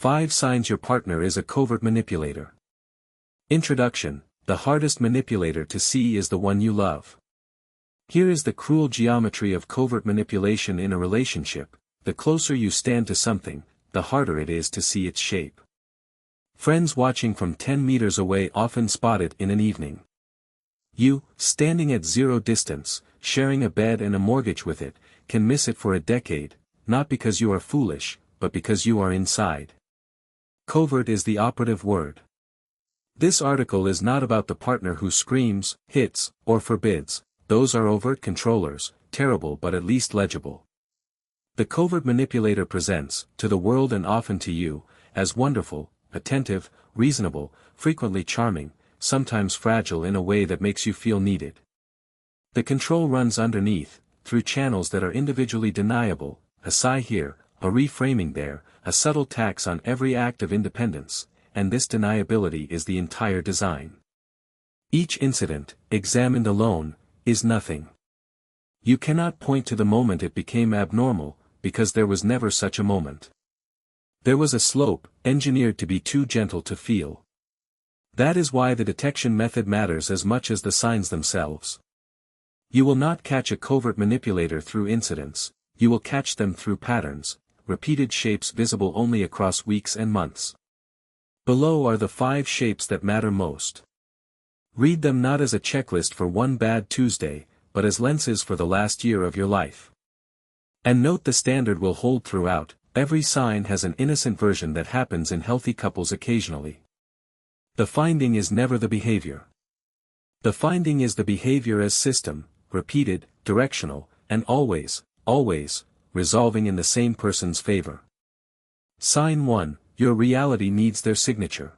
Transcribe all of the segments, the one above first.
5 signs your partner is a covert manipulator. Introduction. The hardest manipulator to see is the one you love. Here is the cruel geometry of covert manipulation in a relationship: the closer you stand to something, the harder it is to see its shape. Friends watching from 10 meters away often spot it in an evening. You, standing at 0 distance, sharing a bed and a mortgage with it, can miss it for a decade, not because you are foolish, but because you are inside. Covert is the operative word. This article is not about the partner who screams, hits, or forbids. Those are overt controllers, terrible but at least legible. The covert manipulator presents, to the world and often to you, as wonderful, attentive, reasonable, frequently charming, sometimes fragile in a way that makes you feel needed. The control runs underneath, through channels that are individually deniable, a sigh here, a reframing there, a subtle tax on every act of independence, and this deniability is the entire design. Each incident, examined alone, is nothing. You cannot point to the moment it became abnormal, because there was never such a moment. There was a slope, engineered to be too gentle to feel. That is why the detection method matters as much as the signs themselves. You will not catch a covert manipulator through incidents, you will catch them through patterns, repeated shapes visible only across weeks and months. Below are the 5 shapes that matter most. Read them not as a checklist for one bad Tuesday, but as lenses for the last year of your life. And note the standard will hold throughout: every sign has an innocent version that happens in healthy couples occasionally. The finding is never the behavior. The finding is the behavior as system, repeated, directional, and always, resolving in the same person's favor. Sign 1, your reality needs their signature.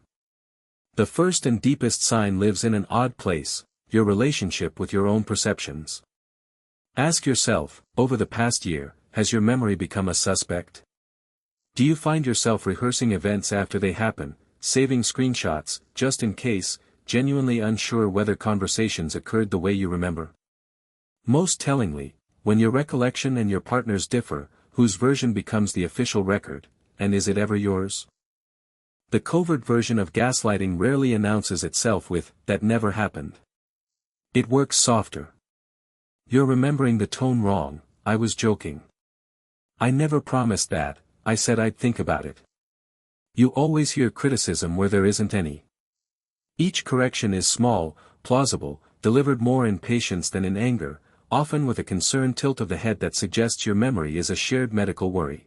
The first and deepest sign lives in an odd place: your relationship with your own perceptions. Ask yourself, over the past year, has your memory become a suspect? Do you find yourself rehearsing events after they happen, saving screenshots, just in case, genuinely unsure whether conversations occurred the way you remember? Most tellingly, when your recollection and your partner's differ, whose version becomes the official record, and is it ever yours? The covert version of gaslighting rarely announces itself with, "that never happened." It works softer. "You're remembering the tone wrong, I was joking. I never promised that, I said I'd think about it." You always hear criticism where there isn't any. Each correction is small, plausible, delivered more in patience than in anger, often with a concerned tilt of the head that suggests your memory is a shared medical worry.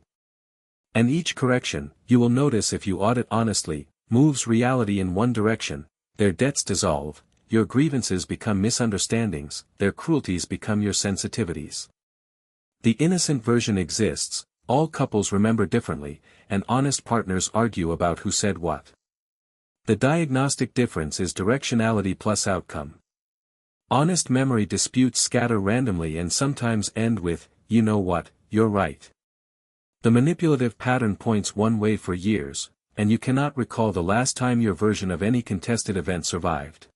And each correction, you will notice if you audit honestly, moves reality in one direction: their debts dissolve, your grievances become misunderstandings, their cruelties become your sensitivities. The innocent version exists, all couples remember differently, and honest partners argue about who said what. The diagnostic difference is directionality plus outcome. Honest memory disputes scatter randomly and sometimes end with, "You know what, you're right." The manipulative pattern points one way for years, and you cannot recall the last time your version of any contested event survived.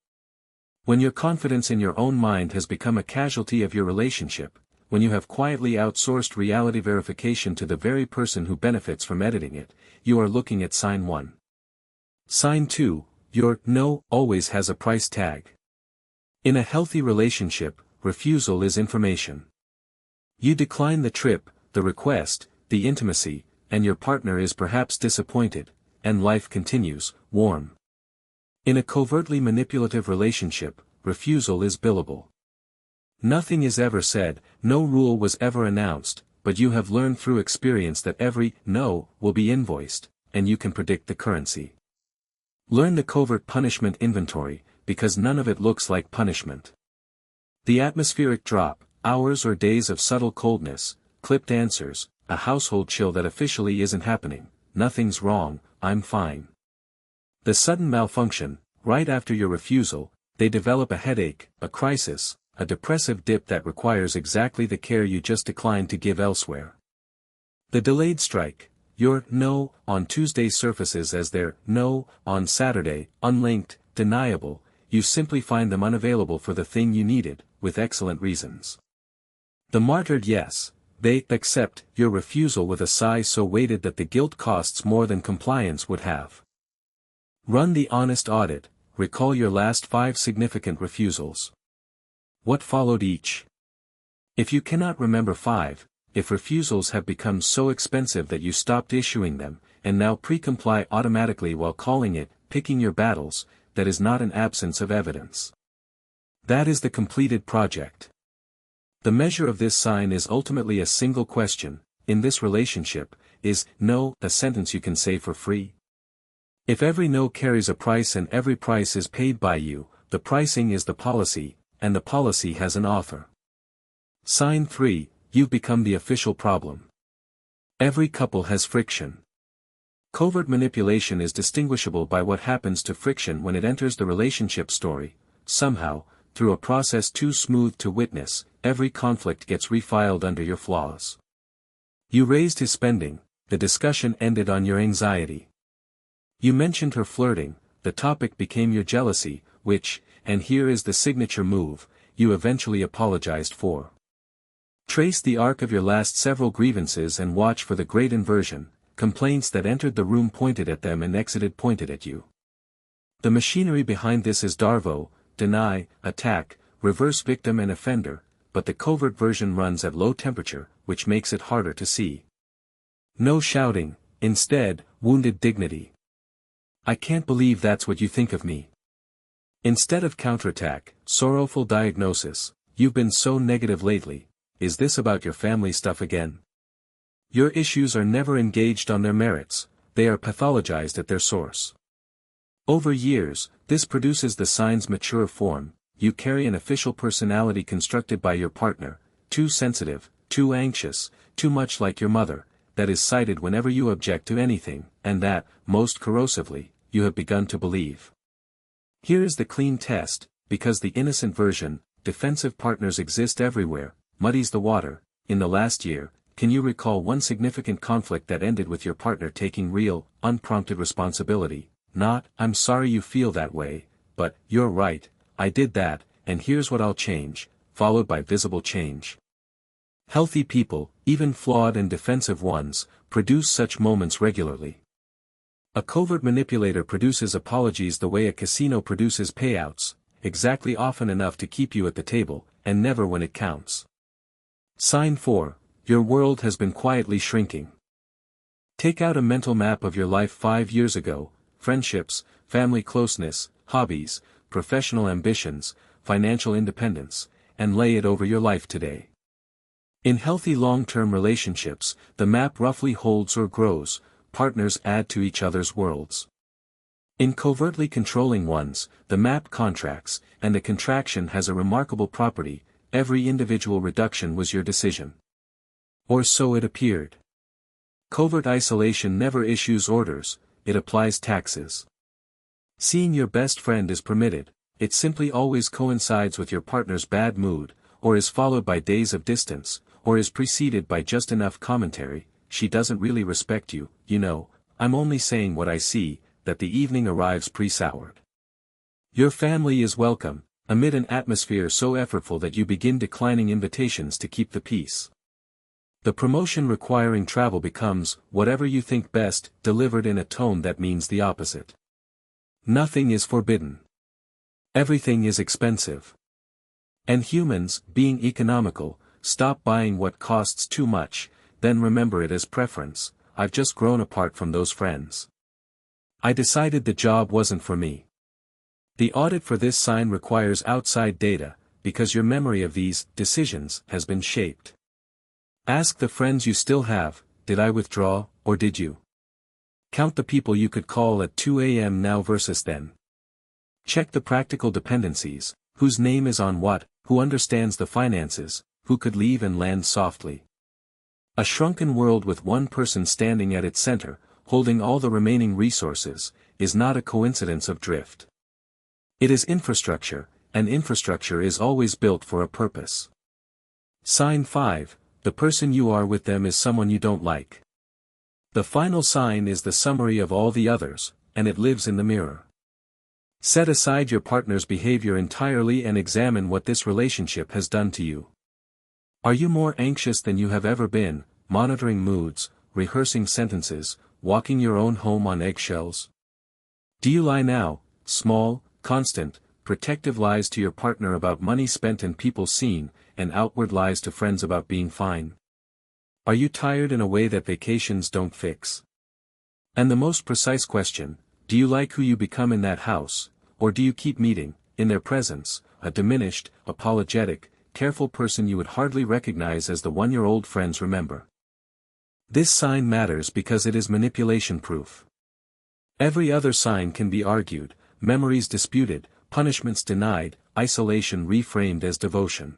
When your confidence in your own mind has become a casualty of your relationship, when you have quietly outsourced reality verification to the very person who benefits from editing it, you are looking at sign 1. Sign 2, your "no" always has a price tag. In a healthy relationship, refusal is information. You decline the trip, the request, the intimacy, and your partner is perhaps disappointed, and life continues, warm. In a covertly manipulative relationship, refusal is billable. Nothing is ever said, no rule was ever announced, but you have learned through experience that every "no" will be invoiced, and you can predict the currency. Learn the covert punishment inventory, because none of it looks like punishment. The atmospheric drop, hours or days of subtle coldness, clipped answers, a household chill that officially isn't happening, "nothing's wrong, I'm fine." The sudden malfunction, right after your refusal, they develop a headache, a crisis, a depressive dip that requires exactly the care you just declined to give elsewhere. The delayed strike, your "no" on Tuesday surfaces as their "no" on Saturday, unlinked, deniable, you simply find them unavailable for the thing you needed, with excellent reasons. The martyred yes, They accept your refusal with a sigh so weighted that the guilt costs more than compliance would have. Run the honest audit, recall your last 5 significant refusals. What followed each? If you cannot remember 5, if refusals have become so expensive that you stopped issuing them, and now pre-comply automatically while calling it, picking your battles, that is not an absence of evidence. That is the completed project. The measure of this sign is ultimately a single question: in this relationship, is no a sentence you can say for free? If every no carries a price and every price is paid by you, the pricing is the policy, and the policy has an offer. Sign 3, you've become the official problem. Every couple has friction. Covert manipulation is distinguishable by what happens to friction when it enters the relationship story. Somehow, through a process too smooth to witness, every conflict gets refiled under your flaws. You raised his spending, the discussion ended on your anxiety. You mentioned her flirting, the topic became your jealousy, which, and here is the signature move, you eventually apologized for. Trace the arc of your last several grievances and watch for the great inversion: complaints that entered the room pointed at them and exited pointed at you. The machinery behind this is Darvo: deny, attack, reverse victim and offender, but the covert version runs at low temperature, which makes it harder to see. No shouting, instead, wounded dignity. I can't believe that's what you think of me. Instead of counterattack, sorrowful diagnosis: you've been so negative lately, is this about your family stuff again? Your issues are never engaged on their merits, they are pathologized at their source. Over years, this produces the sign's mature form: you carry an official personality constructed by your partner, too sensitive, too anxious, too much like your mother, that is cited whenever you object to anything, and that, most corrosively, you have begun to believe. Here is the clean test: because the innocent version, defensive partners exist everywhere, muddies the water. In the last year, can you recall one significant conflict that ended with your partner taking real, unprompted responsibility? Not, "I'm sorry you feel that way," but, "You're right, I did that, and here's what I'll change," followed by visible change. Healthy people, even flawed and defensive ones, produce such moments regularly. A covert manipulator produces apologies the way a casino produces payouts, exactly often enough to keep you at the table, and never when it counts. Sign 4, your world has been quietly shrinking. Take out a mental map of your life 5 years ago: friendships, family closeness, hobbies, professional ambitions, financial independence, and lay it over your life today. In healthy long-term relationships, the map roughly holds or grows, partners add to each other's worlds. In covertly controlling ones, the map contracts, and the contraction has a remarkable property: every individual reduction was your decision. Or so it appeared. Covert isolation never issues orders, it applies taxes. Seeing your best friend is permitted, it simply always coincides with your partner's bad mood, or is followed by days of distance, or is preceded by just enough commentary: "She doesn't really respect you, you know, I'm only saying what I see," that the evening arrives pre-soured. Your family is welcome, amid an atmosphere so effortful that you begin declining invitations to keep the peace. The promotion requiring travel becomes, "Whatever you think best," delivered in a tone that means the opposite. Nothing is forbidden. Everything is expensive. And humans, being economical, stop buying what costs too much, then remember it as preference: "I've just grown apart from those friends. I decided the job wasn't for me." The audit for this sign requires outside data, because your memory of these decisions has been shaped. Ask the friends you still have: "Did I withdraw, or did you?" Count the people you could call at 2 a.m. now versus then. Check the practical dependencies: whose name is on what, who understands the finances, who could leave and land softly. A shrunken world with one person standing at its center, holding all the remaining resources, is not a coincidence of drift. It is infrastructure, and infrastructure is always built for a purpose. Sign 5, the person you are with them is someone you don't like. The final sign is the summary of all the others, and it lives in the mirror. Set aside your partner's behavior entirely and examine what this relationship has done to you. Are you more anxious than you have ever been, monitoring moods, rehearsing sentences, walking your own home on eggshells? Do you lie now, small, constant, protective lies to your partner about money spent and people seen, and outward lies to friends about being fine? Are you tired in a way that vacations don't fix? And the most precise question, do you like who you become in that house, or do you keep meeting, in their presence, a diminished, apologetic, careful person you would hardly recognize as the one your old friends remember? This sign matters because it is manipulation-proof. Every other sign can be argued, memories disputed, punishments denied, isolation reframed as devotion.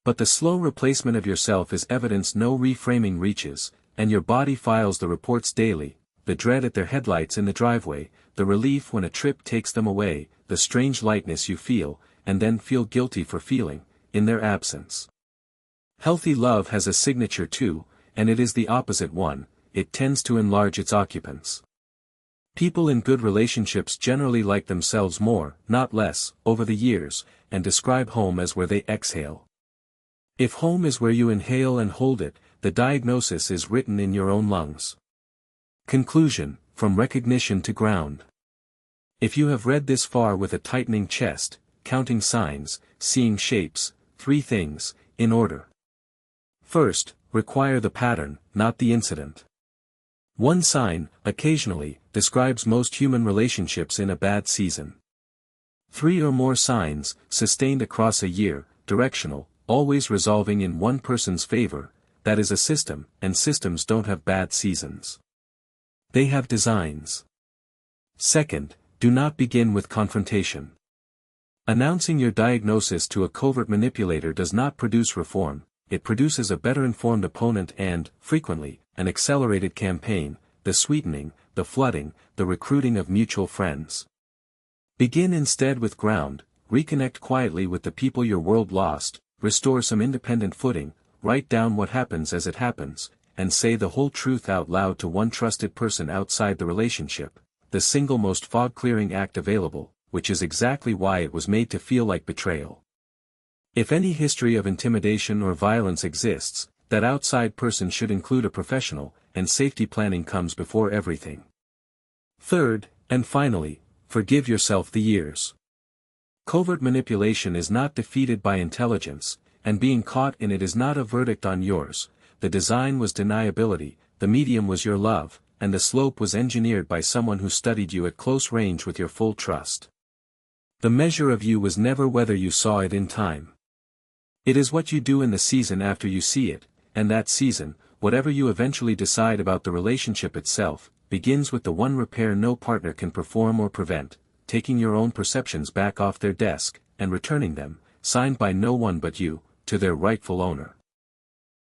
But the slow replacement of yourself is evidence no reframing reaches, and your body files the reports daily, the dread at their headlights in the driveway, the relief when a trip takes them away, the strange lightness you feel, and then feel guilty for feeling, in their absence. Healthy love has a signature too, and it is the opposite one, it tends to enlarge its occupants. People in good relationships generally like themselves more, not less, over the years, and describe home as where they exhale. If home is where you inhale and hold it, the diagnosis is written in your own lungs. Conclusion, from recognition to ground. If you have read this far with a tightening chest, counting signs, seeing shapes, 3 things, in order. First, require the pattern, not the incident. One sign, occasionally, describes most human relationships in a bad season. 3 or more signs, sustained across a year, directional, always resolving in one person's favor, that is a system, and systems don't have bad seasons. They have designs. Second, do not begin with confrontation. Announcing your diagnosis to a covert manipulator does not produce reform, it produces a better informed opponent and, frequently, an accelerated campaign, the sweetening, the flooding, the recruiting of mutual friends. Begin instead with ground, reconnect quietly with the people your world lost, restore some independent footing, write down what happens as it happens, and say the whole truth out loud to one trusted person outside the relationship, the single most fog-clearing act available, which is exactly why it was made to feel like betrayal. If any history of intimidation or violence exists, that outside person should include a professional, and safety planning comes before everything. Third, and finally, forgive yourself the years. Covert manipulation is not defeated by intelligence, and being caught in it is not a verdict on yours. The design was deniability, the medium was your love, and the slope was engineered by someone who studied you at close range with your full trust. The measure of you was never whether you saw it in time. It is what you do in the season after you see it, and that season, whatever you eventually decide about the relationship itself, begins with the one repair no partner can perform or prevent, taking your own perceptions back off their desk, and returning them, signed by no one but you, to their rightful owner.